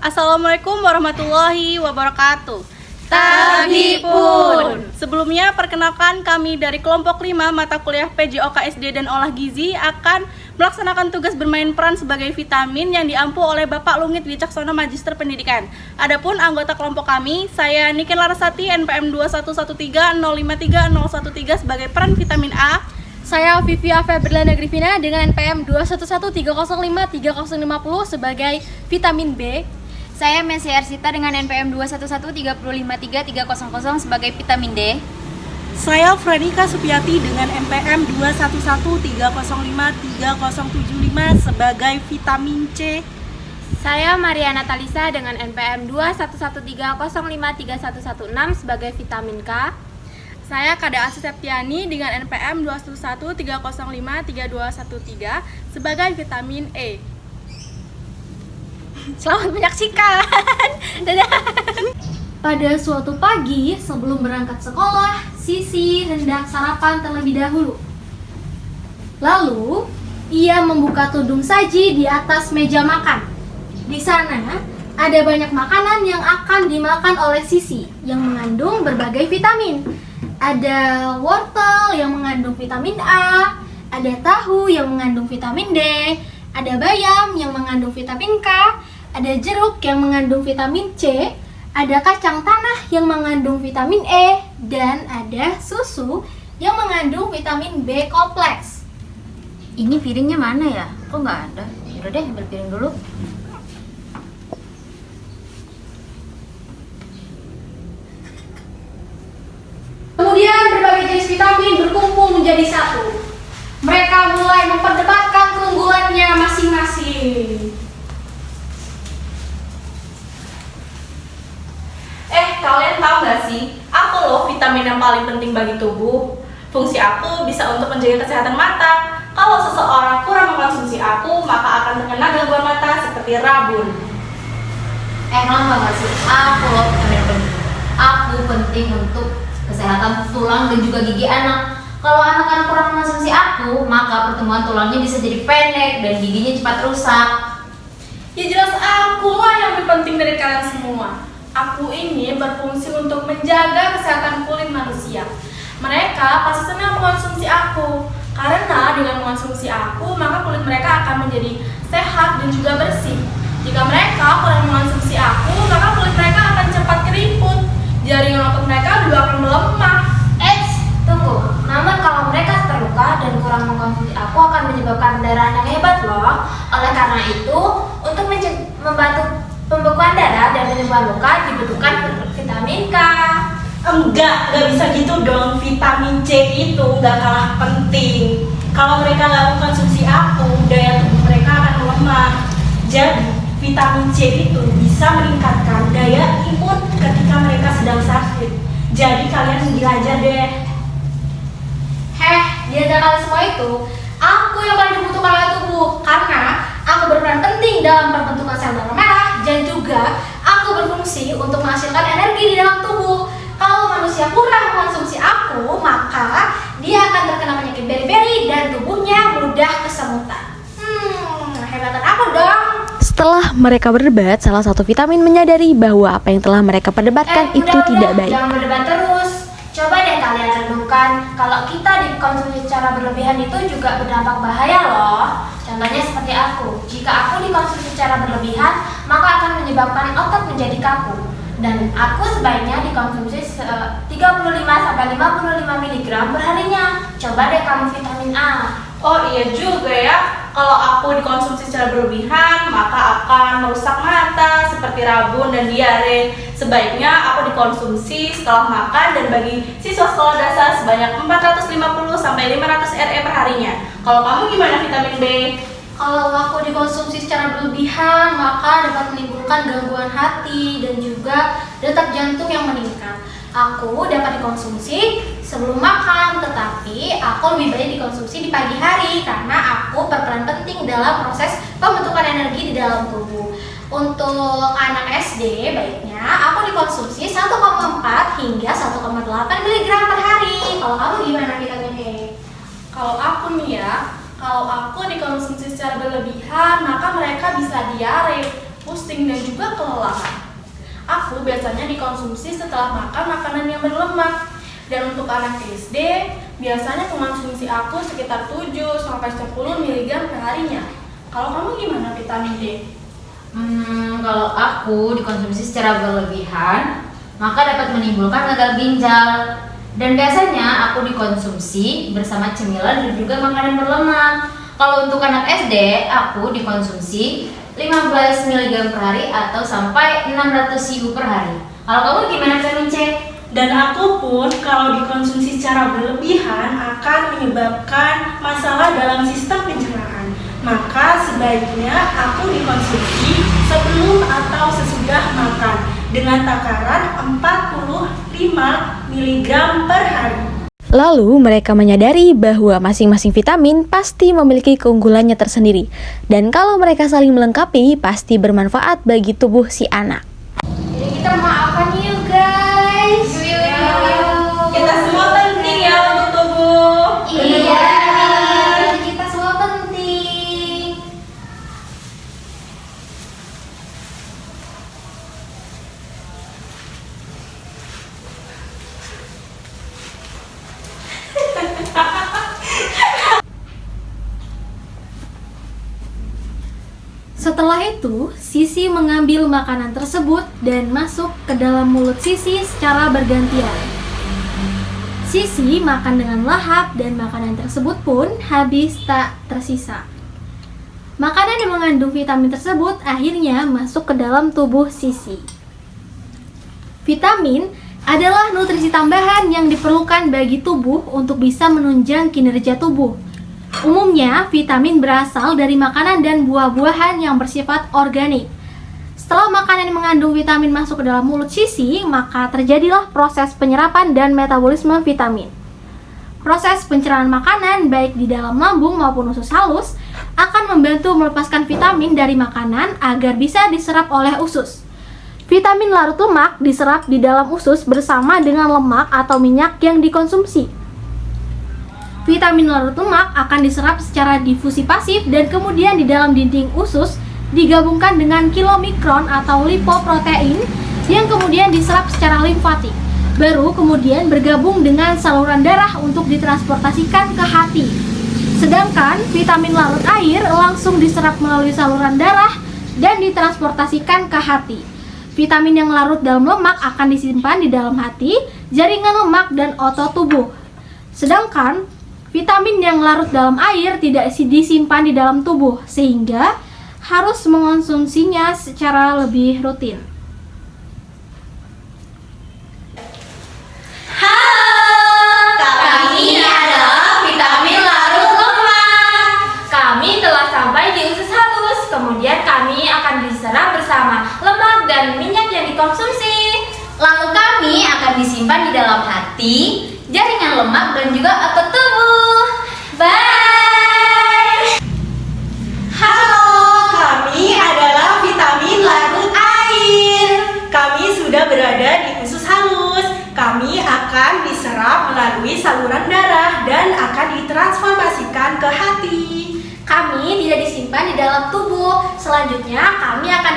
Assalamualaikum warahmatullahi wabarakatuh. Tabipun. Sebelumnya perkenalkan kami dari kelompok 5 mata kuliah PJOK SD dan Olah Gizi akan melaksanakan tugas bermain peran sebagai vitamin yang diampu oleh Bapak Lungit Wicaksono Magister Pendidikan. Adapun anggota kelompok kami, saya Niken Larasati NPM 21130530113 sebagai peran vitamin A. Saya Vivia Febriana Grifina dengan NPM 211305350 sebagai vitamin B. Saya Messi Arsita dengan NPM 211353300 sebagai vitamin D. Saya Franika Supiati dengan NPM 21130530075 sebagai vitamin C. Saya Mariana Talisa dengan NPM 21130531116 sebagai vitamin K. Saya Kada Asu Septiani dengan NPM 21130532213 sebagai vitamin E. Selamat menyaksikan. Dadah. Pada suatu pagi sebelum berangkat sekolah, Sisi hendak sarapan terlebih dahulu. Lalu, ia membuka tudung saji di atas meja makan. Di sana ada banyak makanan yang akan dimakan oleh Sisi yang mengandung berbagai vitamin. Ada wortel yang mengandung vitamin A, ada tahu yang mengandung vitamin D, ada bayam yang mengandung vitamin K, ada jeruk yang mengandung vitamin C, ada kacang tanah yang mengandung vitamin E, dan ada susu yang mengandung vitamin B kompleks. Ini piringnya mana ya? Kok nggak ada? Yaudah deh, ambil piring dulu. Kemudian berbagai jenis vitamin berkumpul menjadi satu. Mereka mulai memperdebatkan keunggulannya masing-masing. Kalian tahu gak sih? Aku loh vitamin yang paling penting bagi tubuh. Fungsi aku bisa untuk menjaga kesehatan mata. Kalau seseorang kurang mengkonsumsi aku, maka akan terkena gangguan mata seperti rabun. Lama gak sih? Aku loh vitamin penting. Aku penting untuk kesehatan tulang dan juga gigi anak. Kalau anak-anak kurang mengkonsumsi aku, maka pertumbuhan tulangnya bisa jadi pendek dan giginya cepat rusak. Ya jelas aku lah yang lebih penting dari kalian semua. Aku ini berfungsi untuk menjaga kesehatan kulit manusia. Mereka pasti senang mengkonsumsi aku. Karena dengan mengkonsumsi aku, maka kulit mereka akan menjadi sehat dan juga bersih. Jika mereka kurang mengkonsumsi aku, maka kulit mereka akan cepat keriput. Jaringan otot mereka juga akan melemah. Tunggu. Namun kalau mereka terluka dan kurang mengkonsumsi aku akan menyebabkan pendarahan yang hebat loh. Oleh karena itu, untuk membantu pembekuan darah dan penyembuhan luka dibutuhkan vitamin K. Enggak bisa gitu dong. Vitamin C itu enggak kalah penting. Kalau mereka nggak mengkonsumsi aku, daya tubuh mereka akan melemah. Jadi vitamin C itu bisa meningkatkan daya imun ketika mereka sedang sakit. Jadi kalian belajar deh. Di antara kalian semua itu, aku yang paling dibutuhkan oleh tubuh karena aku berperan penting dalam pembentukan sel darah merah dan juga aku berfungsi untuk menghasilkan energi di dalam tubuh. Kalau manusia kurang mengkonsumsi aku, maka dia akan terkena penyakit beri-beri dan tubuhnya mudah kesemutan. Hebatan aku dong. Setelah mereka berdebat, salah satu vitamin menyadari bahwa apa yang telah mereka perdebatkan itu tidak baik. Jangan berdebat terus. Coba deh kalian renungkan, kalau kita dikonsumsi secara berlebihan itu juga berdampak bahaya loh. Contohnya seperti aku, jika aku dikonsumsi secara berlebihan, maka akan menyebabkan otot menjadi kaku. Dan aku sebaiknya dikonsumsi 35-55 mg perharinya. Coba deh kamu vitamin A. Oh iya juga ya, kalau aku dikonsumsi secara berlebihan maka akan merusak mata seperti rabun dan diare. Sebaiknya aku dikonsumsi setelah makan dan bagi siswa sekolah dasar sebanyak 450-500 RE perharinya. Kalau kamu gimana vitamin B? Kalau aku dikonsumsi secara berlebihan maka dapat menimbulkan gangguan hati dan juga detak jantung yang meningkat. Aku dapat dikonsumsi sebelum makan, tetapi aku lebih baik dikonsumsi di pagi hari karena aku berperan penting dalam proses pembentukan energi di dalam tubuh. Untuk anak SD, baiknya aku dikonsumsi 1,4 hingga 1,8 mg per hari. Kalau kamu gimana vitamin E? Kalau aku nih ya, kalau aku dikonsumsi secara berlebihan maka mereka bisa diare. pusing, dan juga kelelahan. Aku biasanya dikonsumsi setelah makan makanan yang berlemak. Dan untuk anak SD, biasanya konsumsi aku sekitar 7-10 mg per harinya. Kalau kamu gimana vitamin D? Kalau aku dikonsumsi secara berlebihan, maka dapat menimbulkan gagal ginjal. Dan biasanya aku dikonsumsi bersama cemilan dan juga makanan berlemak. Kalau untuk anak SD, aku dikonsumsi 15 mg per hari atau sampai 600 IU per hari. Kalau kamu gimana, vitamin C? Dan aku pun kalau dikonsumsi secara berlebihan akan menyebabkan masalah dalam sistem pencernaan. Maka sebaiknya aku dikonsumsi sebelum atau sesudah makan dengan takaran 45 mg per hari. Lalu mereka menyadari bahwa masing-masing vitamin pasti memiliki keunggulannya tersendiri. Dan kalau mereka saling melengkapi, pasti bermanfaat bagi tubuh si anak. Jadi kita maafkan yuk guys. Kita semua penting ya untuk tubuh. Iya, kita semua penting. Setelah itu, Sisi mengambil makanan tersebut dan masuk ke dalam mulut Sisi secara bergantian. Sisi makan dengan lahap dan makanan tersebut pun habis tak tersisa. Makanan yang mengandung vitamin tersebut akhirnya masuk ke dalam tubuh Sisi. Vitamin adalah nutrisi tambahan yang diperlukan bagi tubuh untuk bisa menunjang kinerja tubuh. Umumnya, vitamin berasal dari makanan dan buah-buahan yang bersifat organik. Setelah makanan yang mengandung vitamin masuk ke dalam mulut Sisi, maka terjadilah proses penyerapan dan metabolisme vitamin. Proses pencernaan makanan baik di dalam lambung maupun usus halus akan membantu melepaskan vitamin dari makanan agar bisa diserap oleh usus. Vitamin larut lemak diserap di dalam usus bersama dengan lemak atau minyak yang dikonsumsi. Vitamin larut lemak akan diserap secara difusi pasif dan kemudian di dalam dinding usus digabungkan dengan kilomikron atau lipoprotein yang kemudian diserap secara limfatik. Baru kemudian bergabung dengan saluran darah untuk ditransportasikan ke hati. Sedangkan vitamin larut air langsung diserap melalui saluran darah dan ditransportasikan ke hati. Vitamin yang larut dalam lemak akan disimpan di dalam hati, jaringan lemak, dan otot tubuh. Sedangkan vitamin yang larut dalam air tidak disimpan di dalam tubuh, sehingga harus mengonsumsinya secara lebih rutin. Kami adalah vitamin larut lemak. Kami telah sampai di usus halus, kemudian kami akan diserap bersama lemak dan minyak yang dikonsumsi. Lalu kami akan disimpan di dalam hati, jaringan lemak, dan juga otot tubuh. Bye! Halo, kami adalah vitamin larut air. Kami sudah berada di usus halus. Kami akan diserap melalui saluran darah dan akan ditransformasikan ke hati. Kami tidak disimpan di dalam tubuh. Selanjutnya, kami akan